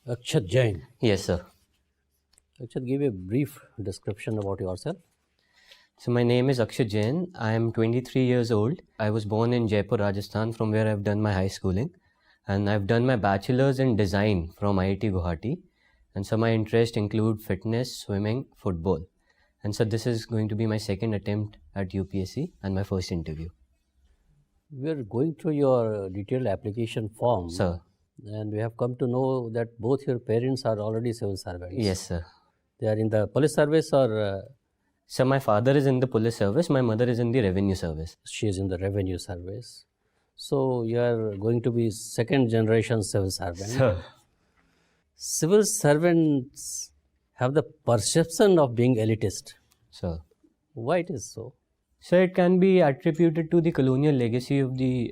Akshat Jain. Yes, sir. Akshat, give a brief description about yourself. So my name is Akshat Jain. I am 23 years old. I was born in Jaipur, Rajasthan, from where I've done my high schooling. And I've done my bachelor's in design from IIT Guwahati. And so my interests include fitness, swimming, football. And so this is going to be my second attempt at UPSC and my first interview. We are going through your detailed application form. Sir. And we have come to know that both your parents are already civil servants. Yes, sir. They are in the police service or? So my father is in the police service, my mother is in the revenue service. She is in the revenue service. So you are going to be second generation civil servant. Sir. Civil servants have the perception of being elitist. Sir. Why it is so? So it can be attributed to the colonial legacy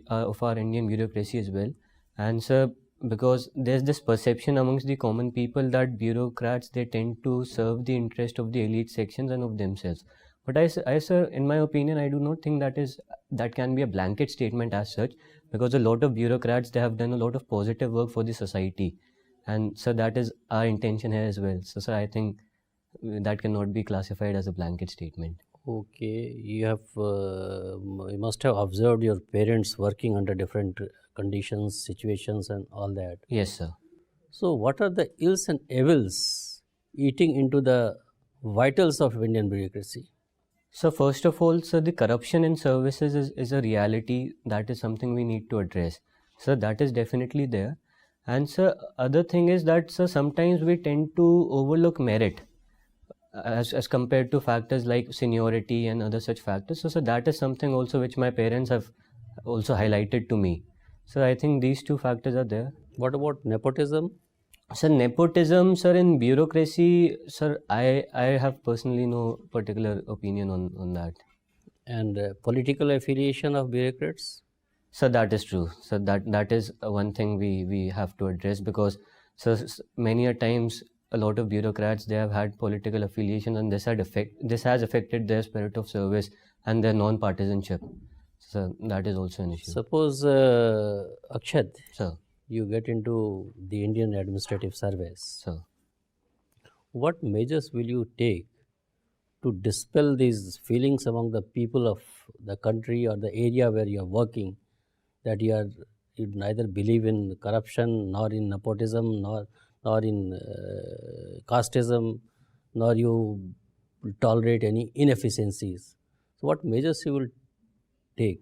of our Indian bureaucracy as well. And so because there's this perception amongst the common people that bureaucrats, they tend to serve the interest of the elite sections and of themselves. But sir, in my opinion, I do not think that can be a blanket statement as such, because a lot of bureaucrats, they have done a lot of positive work for the society. And so that is our intention here as well. So sir, I think that cannot be classified as a blanket statement. Okay, you must have observed your parents working under different conditions, situations and all that. Yes, sir. So what are the ills and evils eating into the vitals of Indian bureaucracy? So first of all, sir, the corruption in services is a reality. That is something we need to address. So that is definitely there. And sir, other thing is that, sir, sometimes we tend to overlook merit as compared to factors like seniority and other such factors. So that is something also which my parents have also highlighted to me. So I think these two factors are there. What about nepotism? Sir, nepotism, sir, in bureaucracy, sir, I have personally no particular opinion on that. And political affiliation of bureaucrats? So that is true. So that is one thing we have to address, because so many a times a lot of bureaucrats, they have had political affiliation, and this has affected their spirit of service and their non-partisanship. So that is also an issue. Suppose Akshat, Sir. You get into the Indian administrative service. Sir. What measures will you take to dispel these feelings among the people of the country or the area where you are working, that you neither believe in corruption, nor in nepotism, nor in casteism, nor you tolerate any inefficiencies? So what measures you will take?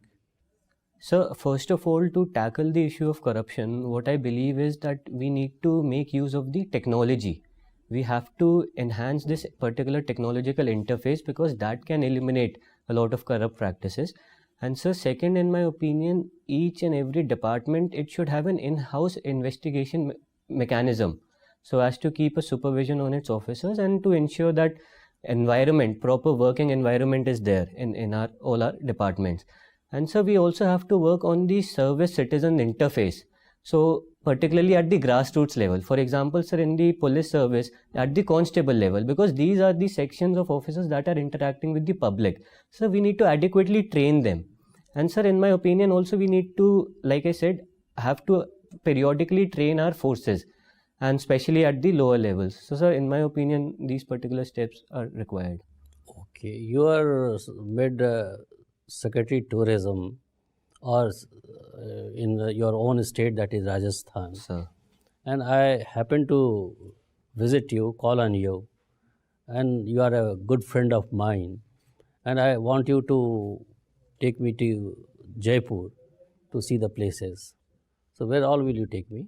So first of all, to tackle the issue of corruption, what I believe is that we need to make use of the technology. We have to enhance this particular technological interface, because that can eliminate a lot of corrupt practices. And so second, in my opinion, each and every department, it should have an in-house investigation mechanism, so as to keep a supervision on its officers and to ensure that proper working environment is there in all our departments. And so we also have to work on the service citizen interface. So particularly at the grassroots level, for example, sir, in the police service, at the constable level, because these are the sections of officers that are interacting with the public. So we need to adequately train them. And sir, in my opinion, also we need to, like I said, have to periodically train our forces, and especially at the lower levels. So sir, in my opinion, these particular steps are required. Okay, you are made Secretary Tourism, or in your own state, that is Rajasthan. Sir. And I happen to visit you, call on you, and you are a good friend of mine, and I want you to take me to Jaipur to see the places. So where all will you take me?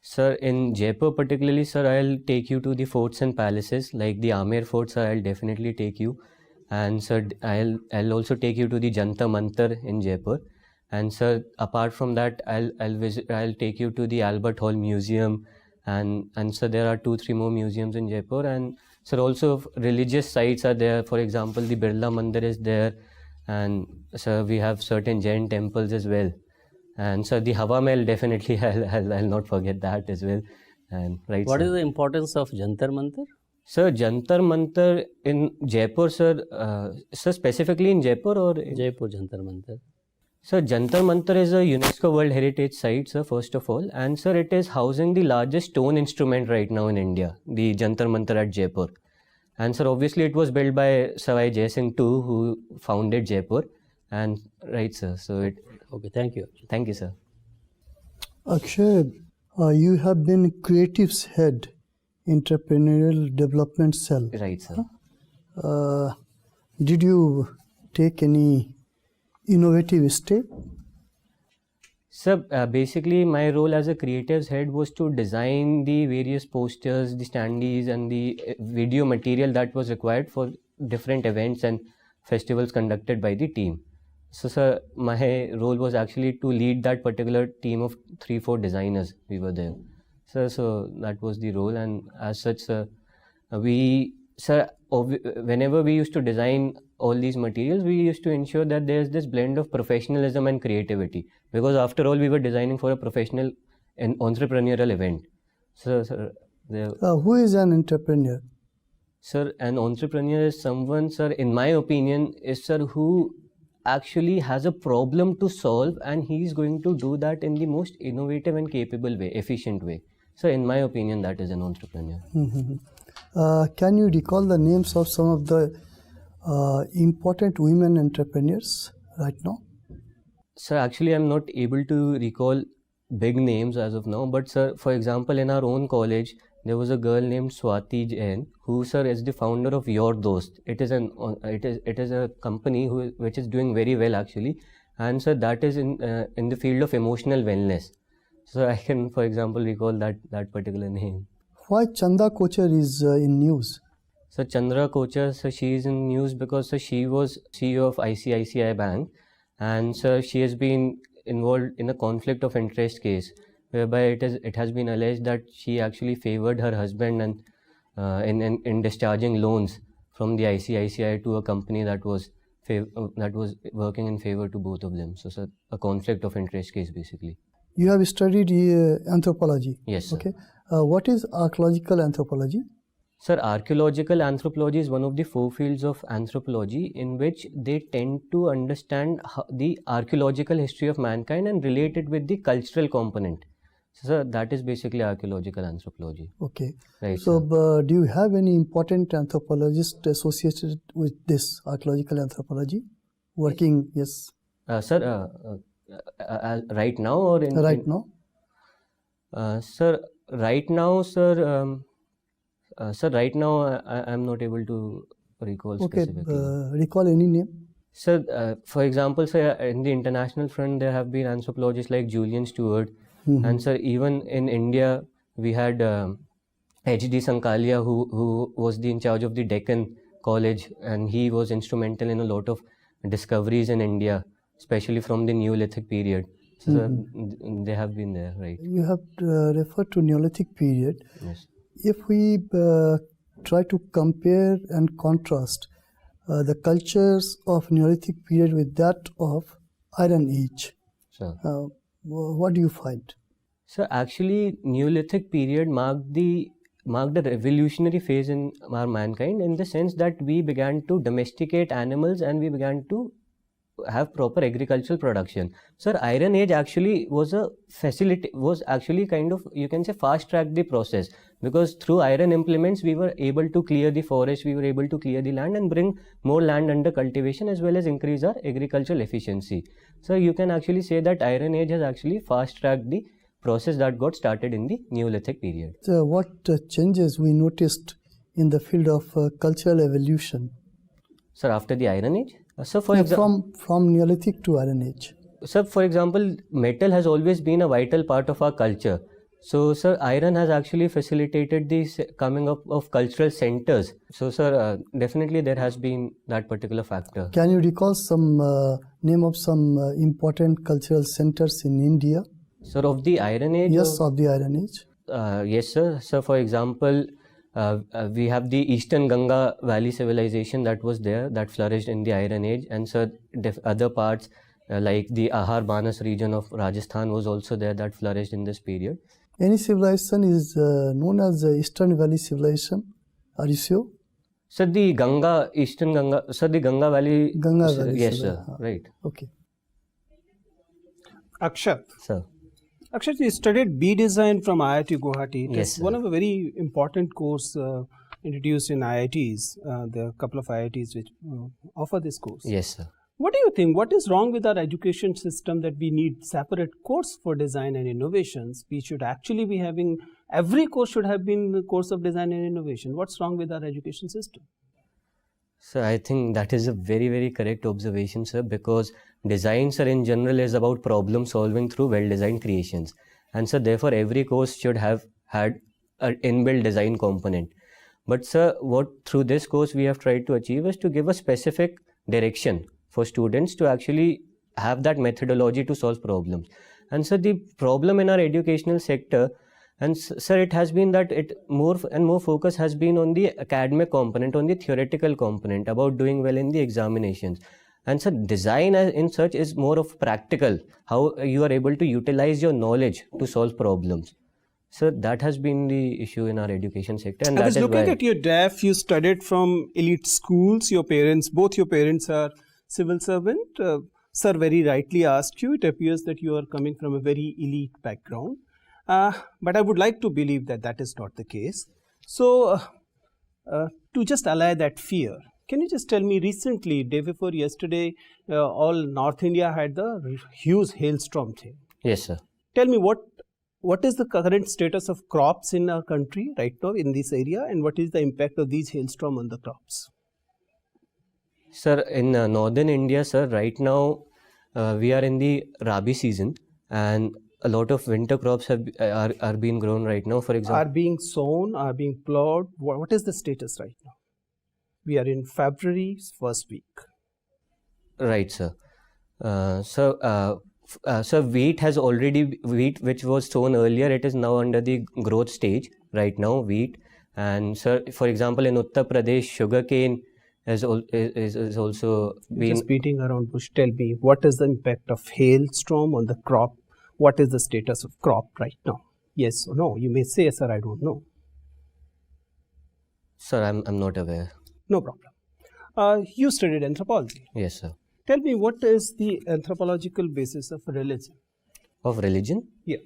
Sir, in Jaipur particularly, sir, I'll take you to the forts and palaces, like the Amer Fort, sir, I'll definitely take you. And sir, I'll also take you to the Jantar Mantar in Jaipur. And sir, apart from that, I'll take you to the Albert Hall Museum. And sir, there are 2-3 more museums in Jaipur. And sir, also religious sites are there. For example, the Birla Mandir is there. And sir, we have certain Jain temples as well. And so the Hawa Mahal, definitely I'll not forget that as well. And right. What is the importance of Jantar Mantar? Sir, Jantar Mantar in Jaipur, sir. Sir, specifically in Jaipur or? Jaipur Jantar Mantar. Sir, Jantar Mantar is a UNESCO World Heritage Site, sir, first of all. And sir, it is housing the largest stone instrument right now in India, the Jantar Mantar at Jaipur. And sir, obviously it was built by Savai Jai Singh II, who founded Jaipur. And right, sir. So it. Okay, thank you. Thank you, sir. Akshay, you have been Creative's head, entrepreneurial development cell. Right, sir. Did you take any innovative step? Sir, basically my role as a creative's head was to design the various posters, the standees and the video material that was required for different events and festivals conducted by the team. So sir, my role was actually to lead that particular team of 3-4 designers. We were there. So that was the role, and as such, sir, whenever we used to design all these materials, we used to ensure that there's this blend of professionalism and creativity, because after all, we were designing for a professional and entrepreneurial event. So, sir, who is an entrepreneur? Sir, an entrepreneur is someone, sir, in my opinion, is sir who actually has a problem to solve, and he's going to do that in the most innovative and capable way, efficient way. So, in my opinion, that is an entrepreneur. Can you recall the names of some of the important women entrepreneurs right now? Sir, actually, I'm not able to recall big names as of now. But sir, for example, in our own college, there was a girl named Swati Jain, who, sir, is the founder of Your Dost. It is a company which is doing very well actually, and sir, that is in the field of emotional wellness. So I can, for example, recall that particular name. Why Chanda Kochar is in news? So Chandra Kochar, so she is in news because sir, she was CEO of ICICI Bank, and sir, she has been involved in a conflict of interest case, whereby it has been alleged that she actually favored her husband and in discharging loans from the ICICI to a company that was working in favor to both of them. So sir, a conflict of interest case basically. You have studied anthropology. Yes, sir. Okay. What is archaeological anthropology? Sir, archaeological anthropology is one of the 4 fields of anthropology in which they tend to understand the archaeological history of mankind and relate it with the cultural component. So, sir, that is basically archaeological anthropology. Okay. Right. So, do you have any important anthropologist associated with this archaeological anthropology? Working, yes. Sir, right now or in... Right now? Sir, right now, sir... sir, right now I'm not able to recall specifically. Okay, recall any name? Sir, for example, sir, in the international front, there have been anthropologists like Julian Stewart, and sir, even in India, we had H.D. Sankalia, who was in charge of the Deccan College, and he was instrumental in a lot of discoveries in India, especially from the Neolithic period. So, sir, they have been there, right? You have referred to Neolithic period. Yes. If we try to compare and contrast the cultures of Neolithic period with that of Iron Age, Sir. What do you find? So actually, Neolithic period marked a revolutionary phase in our mankind, in the sense that we began to domesticate animals and we began to have proper agricultural production. Sir, Iron Age actually was actually kind of, you can say, fast tracked the process, because through iron implements we were able to clear the forest, we were able to clear the land and bring more land under cultivation, as well as increase our agricultural efficiency. So you can actually say that Iron Age has actually fast tracked the process that got started in the Neolithic period. So what changes we noticed in the field of cultural evolution? Sir, after the Iron Age? So for example, from Neolithic to Iron Age. Sir, for example, metal has always been a vital part of our culture. So, sir, iron has actually facilitated the coming up of cultural centers. So, sir, definitely there has been that particular factor. Can you recall some name of some important cultural centers in India? Sir, of the Iron Age? Yes, of the Iron Age. Yes, sir. So, for example, we have the Eastern Ganga Valley civilization that was there, that flourished in the Iron Age. And, sir, other parts like the Ahar Banas region of Rajasthan was also there, that flourished in this period. Any civilization is known as the Eastern Valley civilization. Are you sure? Sir, the Ganga Valley. Ganga Valley. Yes, sir. Right. Okay. Akshat. Sir. Akshat, you studied B design from IIT Guwahati. It Yes, is one sir. of a very important course introduced in IITs. There are a couple of IITs which offer this course. Yes, sir. What do you think? What is wrong with our education system that we need separate course for design and innovations? We should actually be having, every course should have been the course of design and innovation. What's wrong with our education system? So I think that is a very, very correct observation, sir, because design, sir, in general is about problem solving through well-designed creations. And so therefore every course should have had an inbuilt design component. But sir, what through this course we have tried to achieve is to give a specific direction for students to actually have that methodology to solve problems. And so the problem in our educational sector, and sir, it has been that it more and more focus has been on the academic component, on the theoretical component, about doing well in the examinations. And so design in such is more of practical, how you are able to utilize your knowledge to solve problems. So that has been the issue in our education sector, and I that was is looking why. at your DAF. You studied from elite schools. Your parents, both your parents are civil servant. Sir very rightly asked you. It appears that you are coming from a very elite background. But I would like to believe that that is not the case. So, to just allay that fear, can you just tell me recently, day before yesterday, all North India had the huge hailstorm thing. Yes, sir. Tell me what is the current status of crops in our country right now in this area, and what is the impact of these hailstorm on the crops? Sir, in northern India, sir, right now we are in the Rabi season, and a lot of winter crops are being grown right now. For example, Are being sown, are being plowed? What is the status right now? We are in February's first week. right, sir. So wheat which was sown earlier, it is now under the growth stage right now, wheat. And sir, for example, in Uttar Pradesh, sugarcane is also being. Just beating around bush. Tell me, what is the impact of hailstorm on the crop? What is the status of crop right now? Yes or no? You may say, sir, I don't know. Sir, I'm not aware. No problem. You studied anthropology. Yes, sir. Tell me, what is the anthropological basis of religion? Of religion? Yeah.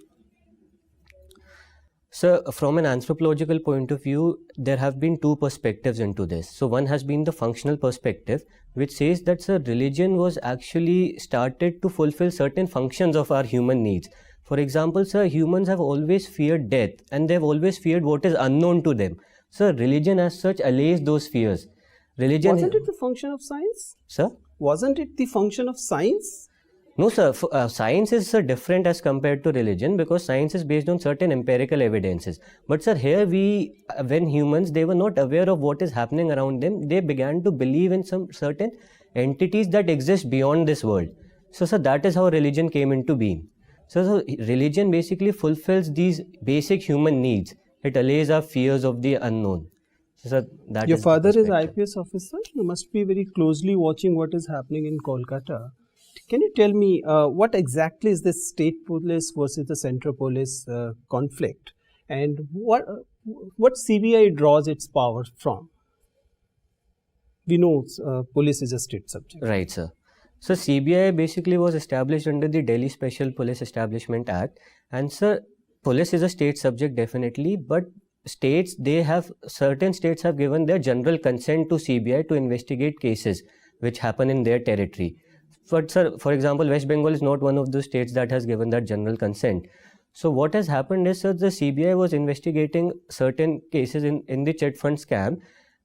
So, from an anthropological point of view, there have been two perspectives into this. So, one has been the functional perspective, which says that sir, religion was actually started to fulfill certain functions of our human needs. For example, sir, humans have always feared death, and they've always feared what is unknown to them. So, religion as such allays those fears. Religion. Wasn't it the function of science? Sir? Wasn't it the function of science? No, sir. Science is different as compared to religion, because science is based on certain empirical evidences. But sir, here when humans, they were not aware of what is happening around them, they began to believe in some certain entities that exist beyond this world. So sir, that is how religion came into being. So religion basically fulfills these basic human needs. It allays our fears of the unknown. So sir, that Your is the father is perspective. IPS officer. You must be very closely watching what is happening in Kolkata. Can you tell me what exactly is this state police versus the central police conflict, and what CBI draws its power from? We know police is a state subject. Right, sir. So CBI basically was established under the Delhi Special Police Establishment Act, and sir, police is a state subject definitely, but certain states have given their general consent to CBI to investigate cases which happen in their territory. But sir, for example, West Bengal is not one of those states that has given that general consent. So what has happened is, sir, the CBI was investigating certain cases in the chit fund scam,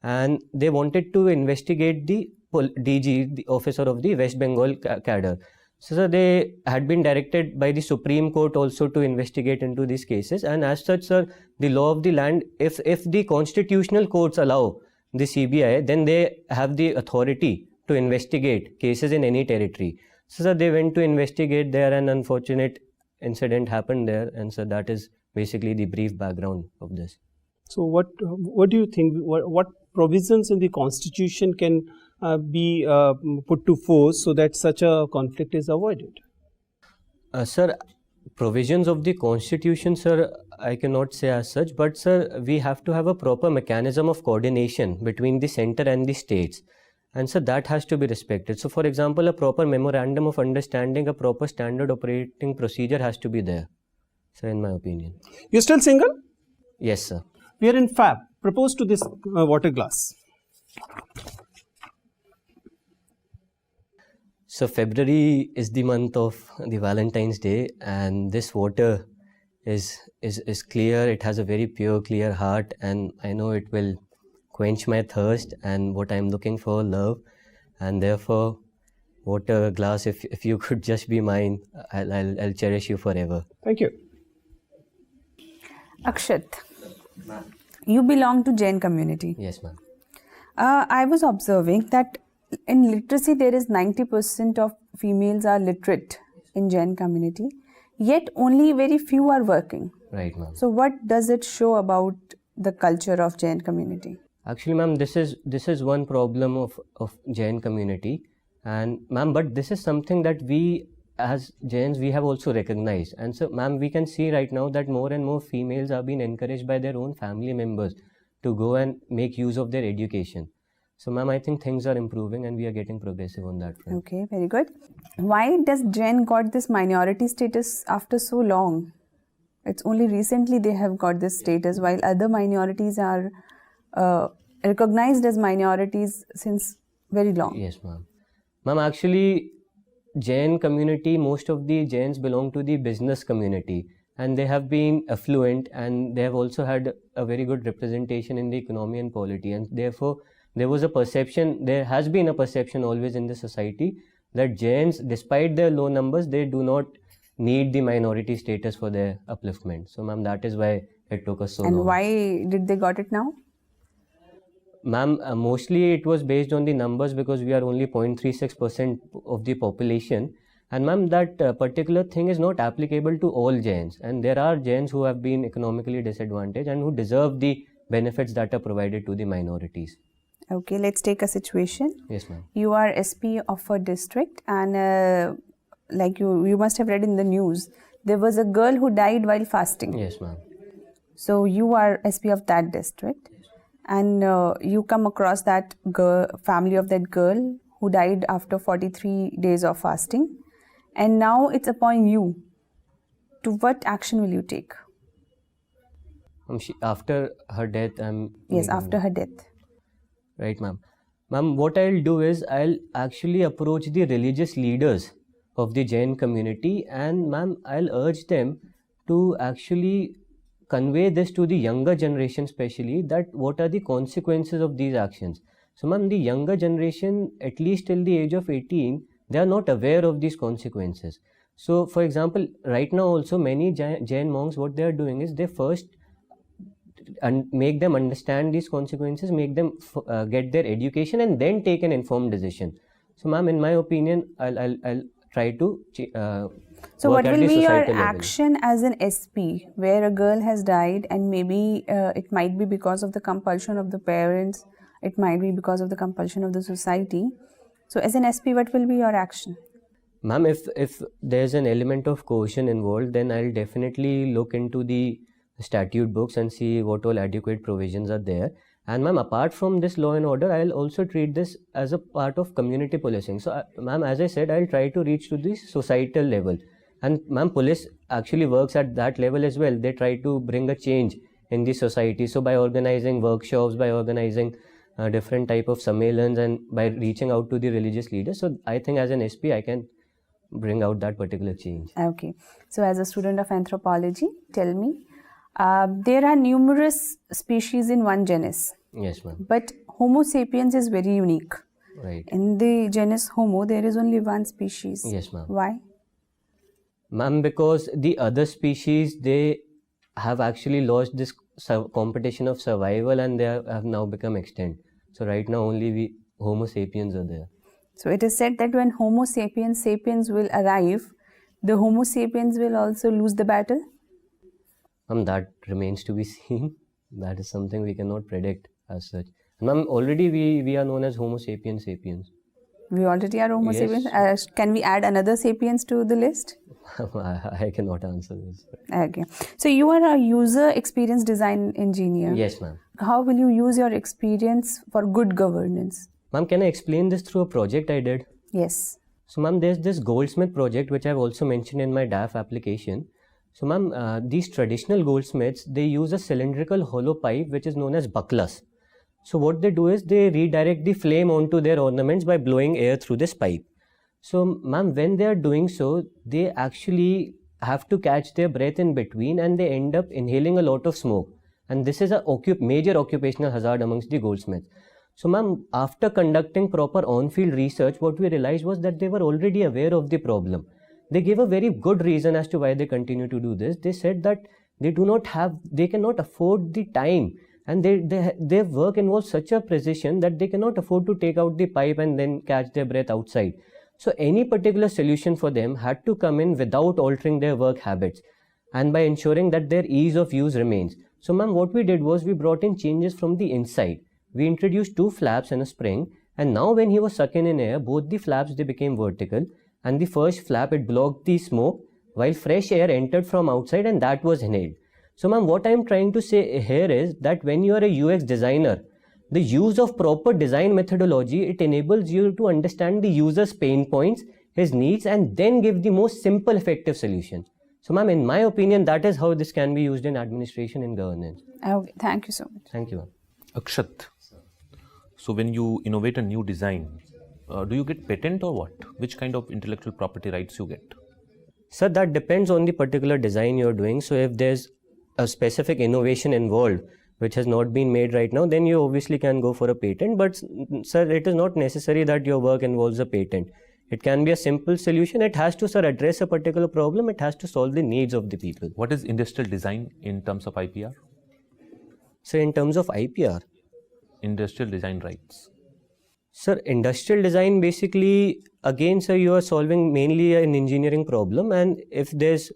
and they wanted to investigate the DG, the officer of the West Bengal cadre. So sir, they had been directed by the Supreme Court also to investigate into these cases, and as such, sir, the law of the land, if the constitutional courts allow the CBI, then they have the authority to investigate cases in any territory. So sir, they went to investigate there, and unfortunate incident happened there, and so that is basically the brief background of this. So what do you think? What provisions in the constitution can be put to force so that such a conflict is avoided? Sir, provisions of the constitution, sir, I cannot say as such, but sir, we have to have a proper mechanism of coordination between the center and the states. And so that has to be respected. So for example, a proper memorandum of understanding, a proper standard operating procedure has to be there, sir, in my opinion. You're still single? Yes, sir. We are in Fab. Propose to this water glass. So February is the month of the Valentine's Day, and this water is clear. It has a very pure, clear heart, and I know it will quench my thirst and what I'm looking for, love. And therefore, water glass, if you could just be mine, I'll cherish you forever. Thank you. Akshat, you belong to Jain community. Yes, ma'am. I was observing that in literacy there is 90% of females are literate in Jain community, yet only very few are working. Right, ma'am. So what does it show about the culture of Jain community? Actually, ma'am, this is one problem of Jain community, and ma'am, but this is something that we as Jains we have also recognized. And so, ma'am, we can see right now that more and more females are being encouraged by their own family members to go and make use of their education. So, ma'am, I think things are improving and we are getting progressive on that front. Okay, very good. Why does Jain got this minority status after so long? It's only recently they have got this status, while other minorities are recognized as minorities since very long. Yes, ma'am. Ma'am, actually, Jain community, most of the Jains belong to the business community, and they have been affluent, and they have also had a very good representation in the economy and polity, and therefore there has been a perception always in the society that Jains, despite their low numbers, they do not need the minority status for their upliftment. So, ma'am, that is why it took us so long. And why did they got it now? Ma'am, mostly it was based on the numbers because we are only 0.36% of the population. And ma'am, that particular thing is not applicable to all Jains. And there are Jains who have been economically disadvantaged and who deserve the benefits that are provided to the minorities. Okay, let's take a situation. Yes, ma'am. You are SP of a district, and like you must have read in the news, there was a girl who died while fasting. Yes, ma'am. So you are SP of that district, and you come across that family of that girl who died after 43 days of fasting, and now it's upon you. To what action will you take? After her death, Yes, after her death. Right, ma'am. Ma'am, what I'll do is I'll actually approach the religious leaders of the Jain community, and ma'am, I'll urge them to actually convey this to the younger generation, especially that what are the consequences of these actions. So, ma'am, the younger generation, at least till the age of 18, they are not aware of these consequences. So, for example, right now also many Jain monks, what they are doing is they first make them understand these consequences, make them get their education, and then take an informed decision. So, ma'am, in my opinion, I'll try to so what will be your level. action as an SP where a girl has died, and maybe it might be because of the compulsion of the parents, it might be because of the compulsion of the society. So as an SP, what will be your action? Ma'am, if there's an element of coercion involved, then I'll definitely look into the statute books and see what all adequate provisions are there. And ma'am, apart from this law and order, I'll also treat this as a part of community policing. So, ma'am, as I said, I'll try to reach to the societal level. And ma'am, police actually works at that level as well. They try to bring a change in the society. So, by organizing workshops, by organizing different type of sammelans, and by reaching out to the religious leaders. So, I think as an SP, I can bring out that particular change. Okay. So, as a student of anthropology, tell me, there are numerous species in one genus. Yes, ma'am. But Homo sapiens is very unique. Right. In the genus Homo, there is only one species. Yes, ma'am. Why? Ma'am, because the other species, they have actually lost this competition of survival, and they have now become extinct. So right now only we Homo sapiens are there. So it is said that when Homo sapiens will arrive, the Homo sapiens will also lose the battle? That remains to be seen. That is something we cannot predict as such. Ma'am, already we are known as Homo sapiens sapiens. We already are Homo Yes. sapiens. Can we add another sapiens to the list? I cannot answer this. Okay. So you are a user experience design engineer. Yes, ma'am. How will you use your experience for good governance? Ma'am, can I explain this through a project I did? Yes. So ma'am, there's this goldsmith project which I've also mentioned in my DAF application. So ma'am, these traditional goldsmiths, they use a cylindrical hollow pipe which is known as bucklers. So what they do is they redirect the flame onto their ornaments by blowing air through this pipe. So ma'am, when they are doing so, they actually have to catch their breath in between and they end up inhaling a lot of smoke. And this is a major occupational hazard amongst the goldsmiths. So ma'am, after conducting proper on-field research, what we realized was that they were already aware of the problem. They gave a very good reason as to why they continue to do this. They said that they cannot afford the time, and their work involves such a precision that they cannot afford to take out the pipe and then catch their breath outside. So any particular solution for them had to come in without altering their work habits and by ensuring that their ease of use remains. So ma'am, what we did was we brought in changes from the inside. We introduced 2 flaps and a spring, and now when he was sucking in air, both the flaps they became vertical, and the first flap it blocked the smoke while fresh air entered from outside and that was inhaled. So ma'am, what I am trying to say here is that when you are a UX designer, the use of proper design methodology, it enables you to understand the user's pain points, his needs, and then give the most simple effective solution. So ma'am, in my opinion, that is how this can be used in administration and governance. Okay, thank you so much. Thank you, ma'am. Akshat, so when you innovate a new design, do you get patent or what? Which kind of intellectual property rights you get? Sir, that depends on the particular design you're doing. So if there's a specific innovation involved which has not been made right now, then you obviously can go for a patent. But sir, it is not necessary that your work involves a patent. It can be a simple solution. It has to, sir, address a particular problem. It has to solve the needs of the people. What is industrial design in terms of IPR? So in terms of IPR? Industrial design rights. Sir, industrial design basically, again, sir, you are solving mainly an engineering problem, and if there's,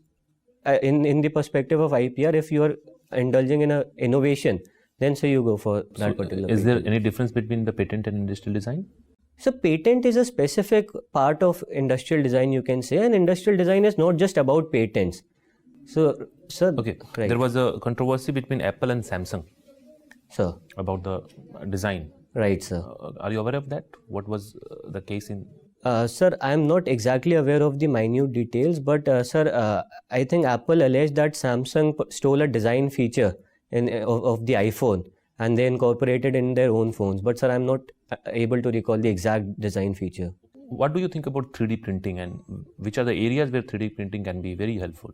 in the perspective of IPR, if you are indulging in an innovation, then sir, you go for that particular. Is there any difference between the patent and industrial design? So patent is a specific part of industrial design, you can say, and industrial design is not just about patents. So, sir, Okay, right. There was a controversy between Apple and Samsung, Sir, about the design. right, sir. Are you aware of that? What was the case in? Sir, I am not exactly aware of the minute details, but sir, I think Apple alleged that Samsung stole a design feature of the iPhone and they incorporated in their own phones. But sir, I am not able to recall the exact design feature. What do you think about 3D printing, and which are the areas where 3D printing can be very helpful?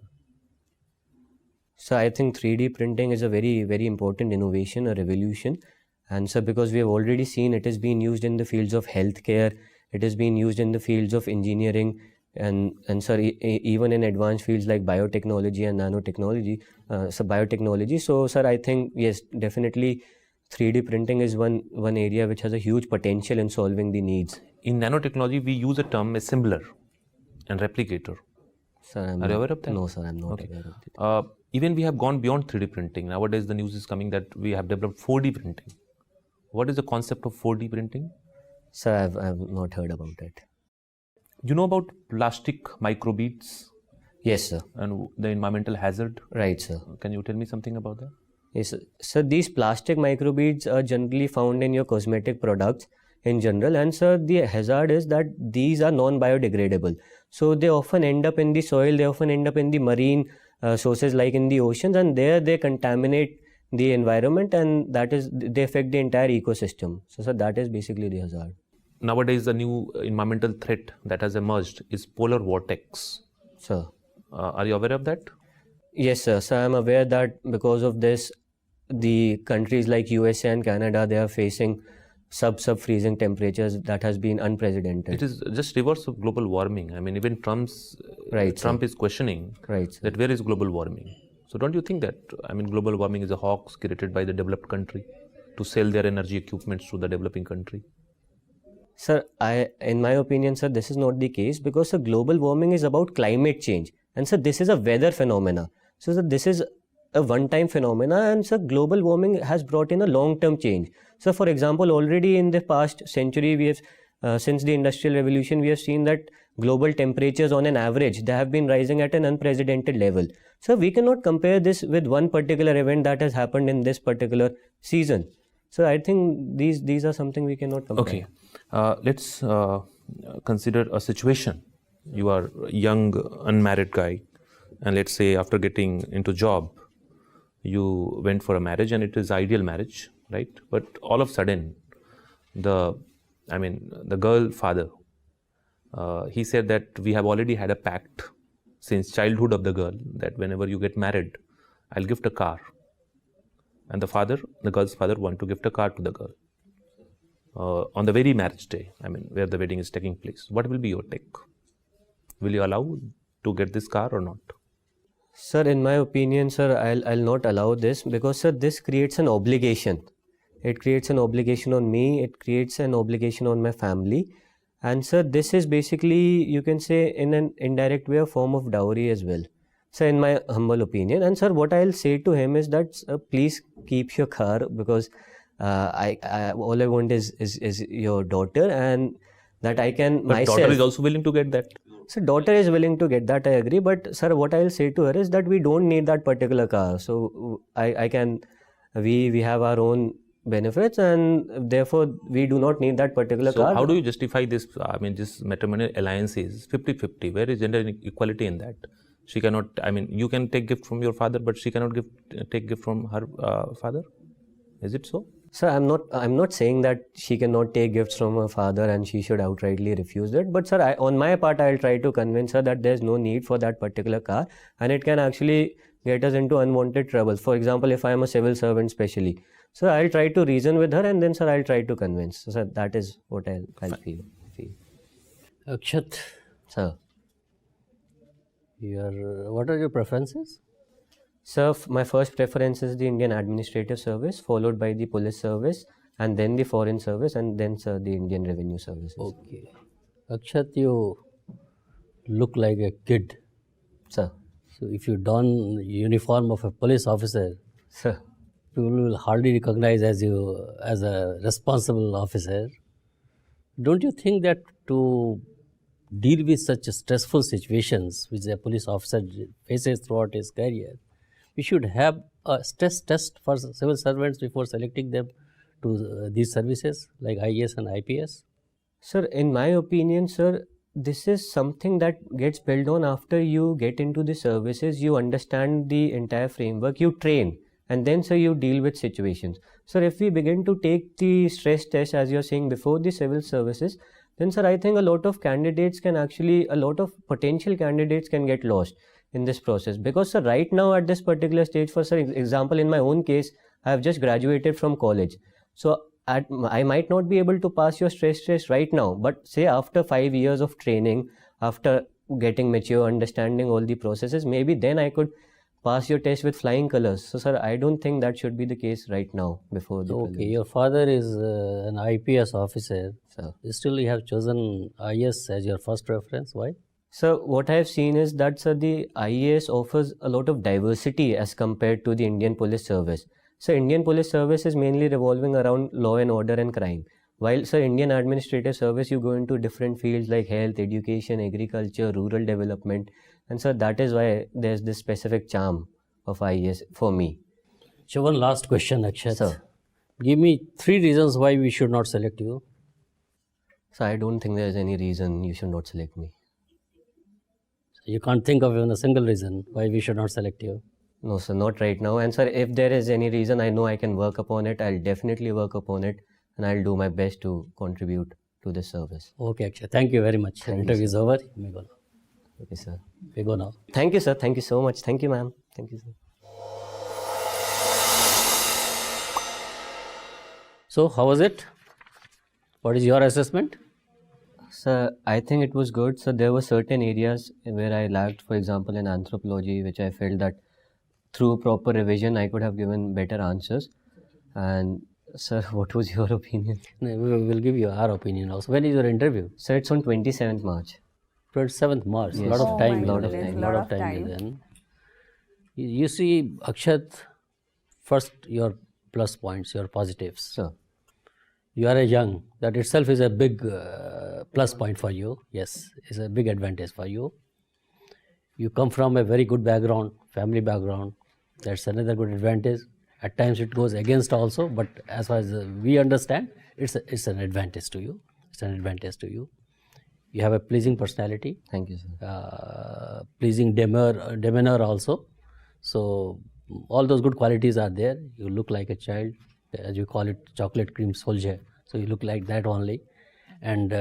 So I think 3D printing is a very, very important innovation, a revolution. And so because we have already seen it is being used in the fields of healthcare, it is being used in the fields of engineering, and sir, even in advanced fields like biotechnology and nanotechnology, biotechnology. So sir, I think yes, definitely 3D printing is one area which has a huge potential in solving the needs. In nanotechnology, we use a term assembler and replicator. Sir, Are you aware of that? No, sir, I'm not Okay. aware of it. Even we have gone beyond 3D printing. Nowadays, the news is coming that we have developed 4D printing. What is the concept of 4D printing? Sir, I've not heard about it. You know about plastic microbeads Yes, sir. and the environmental hazard? Right, sir. Can you tell me something about that? Yes, sir. So these plastic microbeads are generally found in your cosmetic products in general, and sir, the hazard is that these are non-biodegradable. So they often end up in the soil, they often end up in the marine sources like in the oceans, and there they contaminate the environment, and they affect the entire ecosystem. So sir, that is basically the hazard. Nowadays, the new environmental threat that has emerged is polar vortex. Sir. Are you aware of that? Yes, sir. So I am aware that because of this, the countries like USA and Canada, they are facing sub-freezing temperatures that has been unprecedented. It is just reverse of global warming. I mean, even Trump is questioning Right, sir. that where is global warming. So don't you think that, I mean, global warming is a hoax created by the developed country to sell their energy equipments to the developing country? Sir, in my opinion, sir, this is not the case because sir, global warming is about climate change, and sir, this is a weather phenomena. So sir, this is a one-time phenomena, and sir, global warming has brought in a long-term change. So, for example, already in the past century, we have since the Industrial Revolution, we have seen that global temperatures on an average, they have been rising at an unprecedented level. So we cannot compare this with one particular event that has happened in this particular season. So I think these are something we cannot compare. Okay, let's consider a situation. You are a young unmarried guy, and let's say after getting into job, you went for a marriage, and it is ideal marriage, right? But all of a sudden, the girl father, he said that we have already had a pact since childhood of the girl that whenever you get married, I'll gift a car. And the girl's father, want to gift a car to the girl on the very marriage day, where the wedding is taking place. What will be your take? Will you allow to get this car or not? Sir, in my opinion, sir, I'll not allow this because, sir, this creates an obligation. It creates an obligation on me. It creates an obligation on my family. And, sir, this is basically, you can say, in an indirect way, a form of dowry as well. So, in my humble opinion. And, sir, what I'll say to him is that, please keep your car because all I want is your daughter, and that I can But myself. daughter is also willing to get that. So daughter is willing to get that, I agree. But sir, what I'll say to her is that we don't need that particular car. So we have our own benefits, and therefore we do not need that particular So car. how do you justify this? This matrimonial alliance is 50-50. Where is gender equality in that? She cannot. You can take gift from your father, but she cannot take gift from her father. Is it so? Sir, I'm not saying that she cannot take gifts from her father and she should outrightly refuse it. But sir, on my part, I'll try to convince her that there's no need for that particular car, and it can actually get us into unwanted troubles. For example, if I am a civil servant specially, so I'll try to reason with her, and then sir, I'll try to convince. So sir, that is what I'll feel. Akshat, Sir. What are your preferences? Sir, my first preference is the Indian Administrative Service, followed by the Police Service, and then the Foreign Service, and then, sir, the Indian Revenue Services. Okay. Akshat, you look like a kid. Sir. So if you don uniform of a police officer, Sir. people will hardly recognize you as a responsible officer. Don't you think that to deal with such stressful situations which a police officer faces throughout his career, we should have a stress test for civil servants before selecting them to these services like IAS and IPS? Sir, in my opinion, sir, this is something that gets built on after you get into the services, you understand the entire framework, you train, and then, sir, you deal with situations. Sir, if we begin to take the stress test, as you're saying, before the civil services, then, sir, I think a lot of potential candidates can get lost in this process. Because, sir, right now at this particular stage, for sir, example, in my own case, I have just graduated from college. So, I might not be able to pass your stress test right now, but say after 5 years of training, after getting mature, understanding all the processes, maybe then I could pass your test with flying colors. So, sir, I don't think that should be the case right now before the Okay, your father is an IPS officer. Sir. Still, you have chosen IAS as your first preference. Why? So, what I have seen is that, sir, the IAS offers a lot of diversity as compared to the Indian Police Service. So, Indian Police Service is mainly revolving around law and order and crime. While, sir, Indian Administrative Service, you go into different fields like health, education, agriculture, rural development. And, sir, that is why there's this specific charm of IAS for me. So, one last question, Akshat. Sir. Give me 3 reasons why we should not select you. So, I don't think there's any reason you should not select me. You can't think of even a single reason why we should not select you. No, sir, not right now. And, sir, if there is any reason I know I can work upon it, I'll definitely work upon it, and I'll do my best to contribute to this service. Okay, Akshat. Thank you very much. Thank you, Interview is over. You may go now. Okay, sir. We go now. Thank you, sir. Thank you so much. Thank you, ma'am. Thank you, sir. So, how was it? What is your assessment? Sir, I think it was good. So there were certain areas where I lacked, for example, in anthropology, which I felt that through proper revision, I could have given better answers. And sir, what was your opinion? No, we will give you our opinion also. When is your interview? Sir, it's on 27th March. 27th March. Yes. Lot of time. Lot of is there. time. Lot of time. is there. You see, Akshat, first your plus points, your positives. Sir. You are a young. That itself is a big plus point for you. Yes, it's a big advantage for you. You come from a very good background, family background. That's another good advantage. At times it goes against also, but as far as we understand, it's an advantage to you. It's an advantage to you. You have a pleasing personality. Thank you, sir. Pleasing demeanor also. So all those good qualities are there. You look like a child, as you call it, chocolate cream soldier. So you look like that only. And